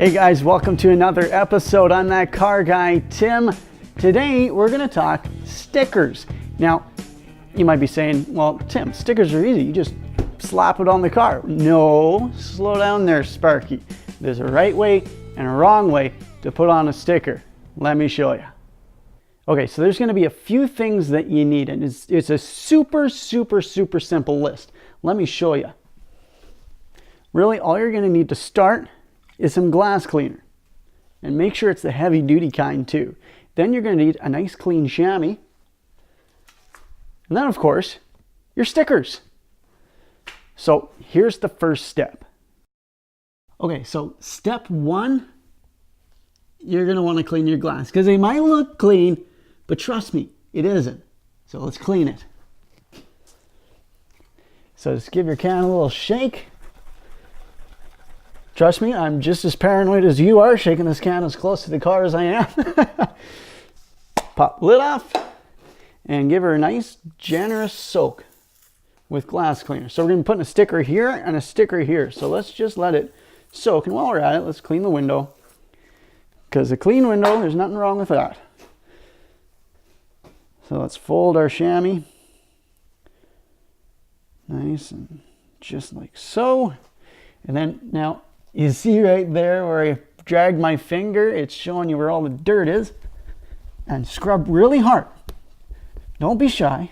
Hey guys, welcome to another episode on That Car Guy Tim. Today we're going to talk stickers. Now, you might be saying, well, Tim, stickers are easy. You just slap it on the car. No, slow down there, Sparky. There's a right way and a wrong way to put on a sticker. Let me show you. Okay, so there's going to be a few things that you need, and it's a super simple list. Let me show you. Really, all you're going to need to start is some glass cleaner, and make sure it's the heavy duty kind too. Then you're going to need a nice clean chamois, and then of course your stickers. So here's the first step. Okay, so step one, you're going to want to clean your glass because they might look clean, but trust me, it isn't. So let's clean it. So just give your can a little shake. Trust me, I'm just as paranoid as you are, shaking this can as close to the car as I am. Pop lid off and give her a nice generous soak with glass cleaner. So we're going to put a sticker here and a sticker here. So let's just let it soak. And while we're at it, let's clean the window. Because a clean window, there's nothing wrong with that. So let's fold our chamois. Nice and just like so. And then now, you see right there where I dragged my finger, it's showing you where all the dirt is. And scrub really hard. Don't be shy.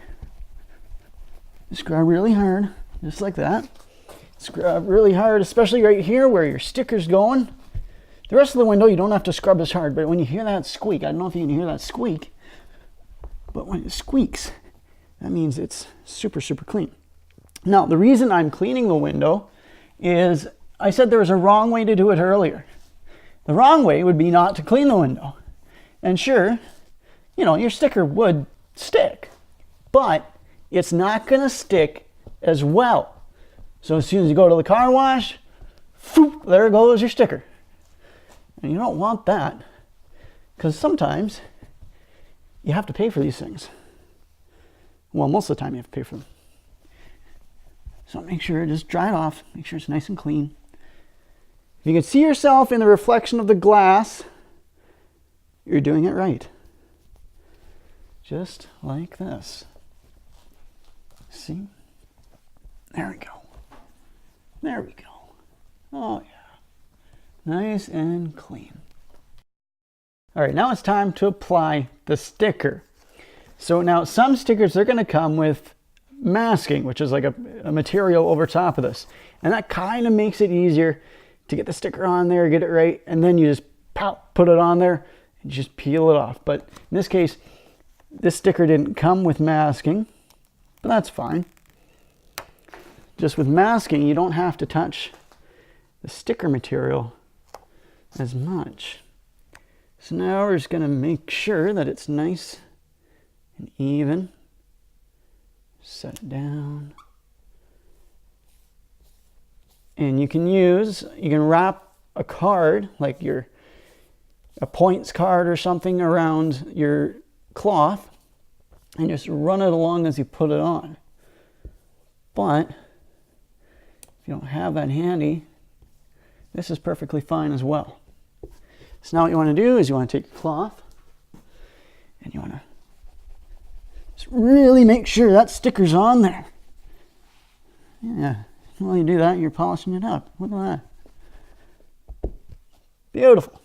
Scrub really hard, just like that. Scrub really hard, especially right here where your sticker's going. The rest of the window you don't have to scrub as hard, but when you hear that squeak, I don't know if you can hear that squeak, but when it squeaks, that means it's super clean. Now, the reason I'm cleaning the window is I said there was a wrong way to do it earlier. The wrong way would be not to clean the window. And sure, you know, your sticker would stick, but it's not going to stick as well. So as soon as you go to the car wash, phoop, there goes your sticker. And you don't want that because sometimes you have to pay for these things. Well, most of the time you have to pay for them. So make sure, just dry it off. Make sure it's nice and clean. If you can see yourself in the reflection of the glass, you're doing it right. Just like this. See? There we go. There we go. Oh yeah. Nice and clean. All right, now it's time to apply the sticker. So now some stickers are going to come with masking, which is like a material over top of this, and that kind of makes it easier to get the sticker on there, get it right, and then you just put it on there and just peel it off. But in this case, this sticker didn't come with masking, but that's fine. Just with masking, you don't have to touch the sticker material as much. So now we're just going to make sure that it's nice and even. Set it down. And you can wrap a card, like a points card or something, around your cloth and just run it along as you put it on. But if you don't have that handy, this is perfectly fine as well. So now what you want to do is you want to take your cloth and you want to just really make sure that sticker's on there. Yeah, while you do that, you're polishing it up. Look at that. Beautiful.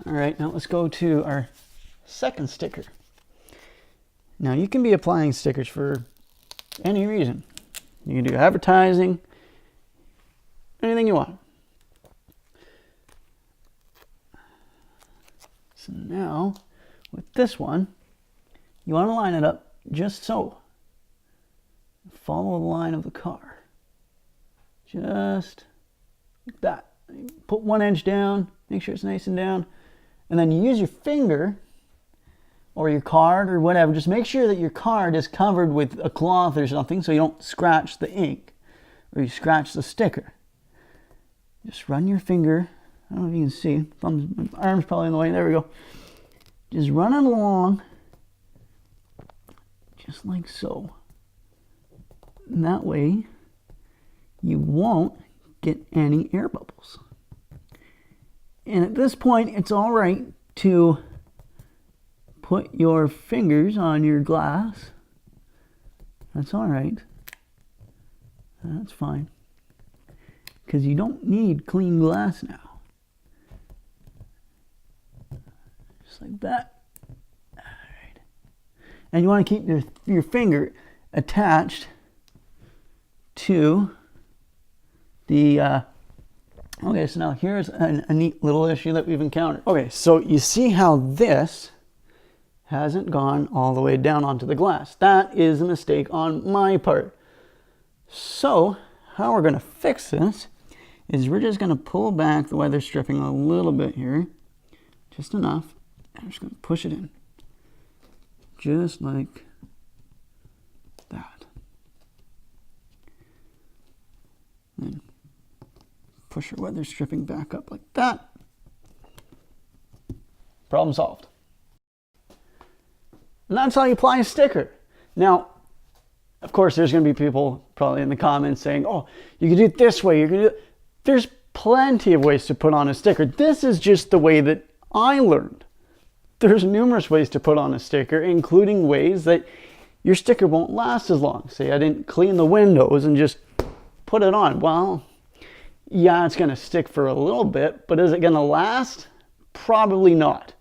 All right, now let's go to our second sticker. Now you can be applying stickers for any reason. You can do advertising, anything you want. So now, with this one, you want to line it up just so. Follow the line of the car. Just like that. Put one edge down, make sure it's nice and down, and then you use your finger or your card or whatever. Just make sure that your card is covered with a cloth or something so you don't scratch the ink or you scratch the sticker. Just run your finger. I don't know if you can see. My arm's probably in the way. There we go. Just run it along just like so. And that way you won't get any air bubbles. And at this point, it's all right to put your fingers on your glass. That's all right. That's fine. Because you don't need clean glass now. Just like that. All right. And you want to keep your finger attached to the... Okay, so now here's a neat little issue that we've encountered. Okay, so you see how this hasn't gone all the way down onto the glass. That is a mistake on my part. So how we're going to fix this is we're just going to pull back the weather stripping a little bit here, just enough. I'm just going to push it in, just like that. Then push your weather stripping back up like that. Problem solved. And that's how you apply a sticker. Now, of course, there's going to be people probably in the comments saying, oh, you can do it this way. You can do it. There's plenty of ways to put on a sticker. This is just the way that I learned. There's numerous ways to put on a sticker, including ways that your sticker won't last as long. Say I didn't clean the windows and just put it on. Well, yeah, it's going to stick for a little bit, but is it going to last? Probably not.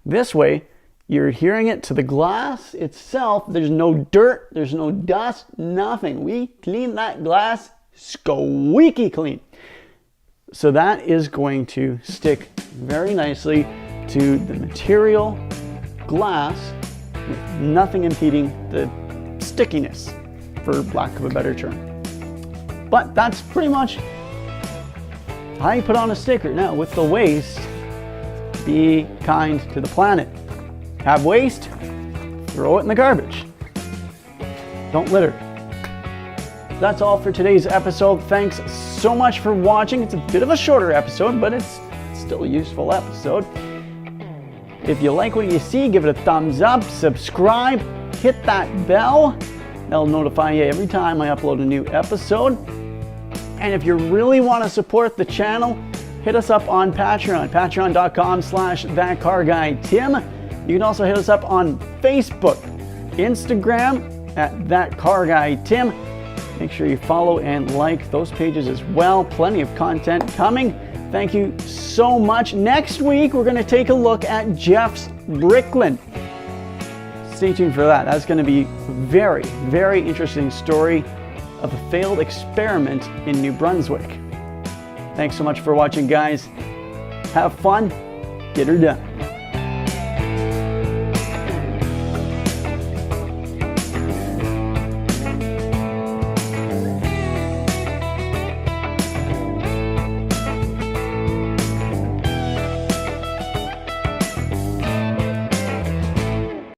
This way, you're adhering it to the glass itself. There's no dirt, there's no dust, nothing. We clean that glass squeaky clean. So that is going to stick very nicely to the material glass with nothing impeding the stickiness, for lack of a better term. But that's pretty much how you put on a sticker. Now, with the waste, be kind to the planet. Have waste, throw it in the garbage. Don't litter. That's all for today's episode. Thanks so much for watching. It's a bit of a shorter episode, but it's still a useful episode. If you like what you see, give it a thumbs up, subscribe, hit that bell. That'll notify you every time I upload a new episode. And if you really want to support the channel, hit us up on Patreon, patreon.com/thatcarguytim. You can also hit us up on Facebook, Instagram at thatcarguytim. Make sure you follow and like those pages as well. Plenty of content coming. Thank you so much. Next week, we're going to take a look at Jeff's Bricklin. Stay tuned for that. That's going to be a very, very interesting story of a failed experiment in New Brunswick. Thanks so much for watching, guys. Have fun. Get her done.